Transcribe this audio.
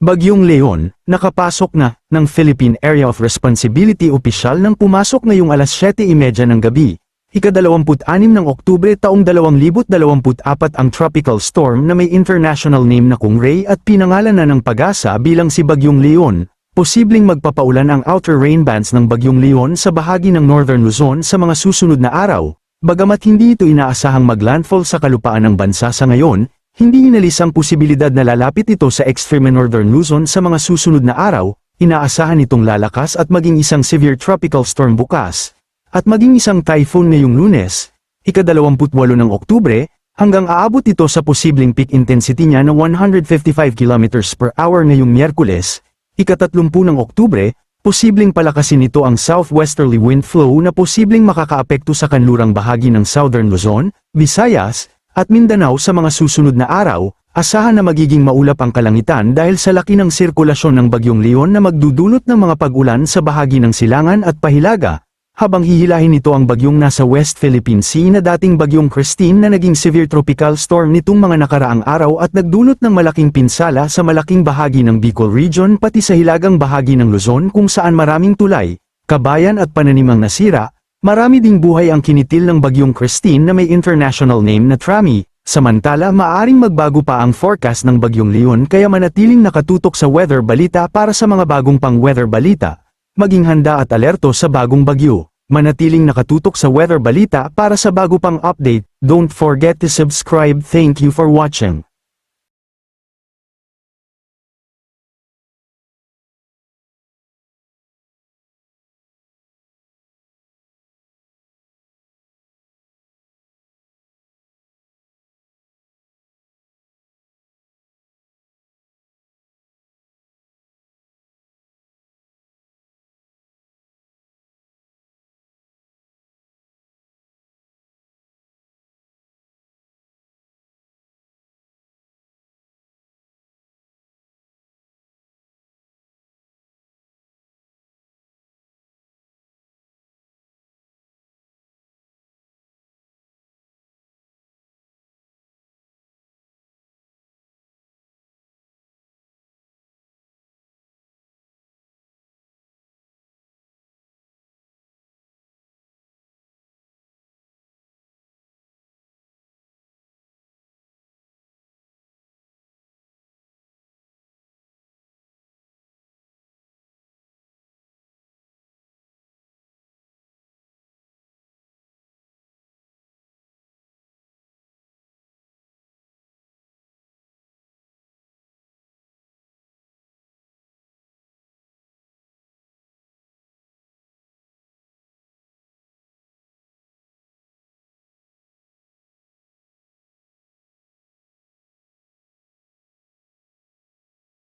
Bagyong Leon, nakapasok na ng Philippine Area of Responsibility opisyal nang pumasok ngayong alas 7:30 ng gabi. Ika-26 ng Oktubre taong 2024 ang tropical storm na may international name na Kung Ray at pinangalan na ng pag-asa bilang si Bagyong Leon. Posibleng magpapaulan ang outer rain bands ng Bagyong Leon sa bahagi ng Northern Luzon sa mga susunod na araw. Bagamat hindi ito inaasahang maglandfall sa kalupaan ng bansa sa ngayon, hindi inalis ang posibilidad na lalapit ito sa extreme northern Luzon sa mga susunod na araw. Inaasahan itong lalakas at maging isang severe tropical storm bukas, at maging isang typhoon ngayong Lunes, ika-28 ng Oktubre, hanggang aabot ito sa posibleng peak intensity niya na 155 km per hour ngayong Miyerkules, ika-30 ng Oktubre, posibleng palakasin nito ang southwesterly wind flow na posibleng makakaapekto sa kanlurang bahagi ng Southern Luzon, Visayas, at Mindanao sa mga susunod na araw. Asahan na magiging maulap ang kalangitan dahil sa laki ng sirkulasyon ng Bagyong Leon na magdudulot ng mga pag-ulan sa bahagi ng Silangan at Pahilaga, habang hihilahin nito ang bagyong nasa West Philippine Sea na dating Bagyong Christine na naging severe tropical storm nitong mga nakaraang araw at nagdulot ng malaking pinsala sa malaking bahagi ng Bicol Region pati sa hilagang bahagi ng Luzon kung saan maraming tulay, kabayan at pananimang nasira. Marami ding buhay ang kinitil ng Bagyong Christine na may international name na Trami. Samantala, maaaring magbago pa ang forecast ng Bagyong Leon kaya manatiling nakatutok sa weather balita para sa mga bagong pang weather balita. Maging handa at alerto sa bagong bagyo. Manatiling nakatutok sa weather balita para sa bago pang update. Don't forget to subscribe. Thank you for watching.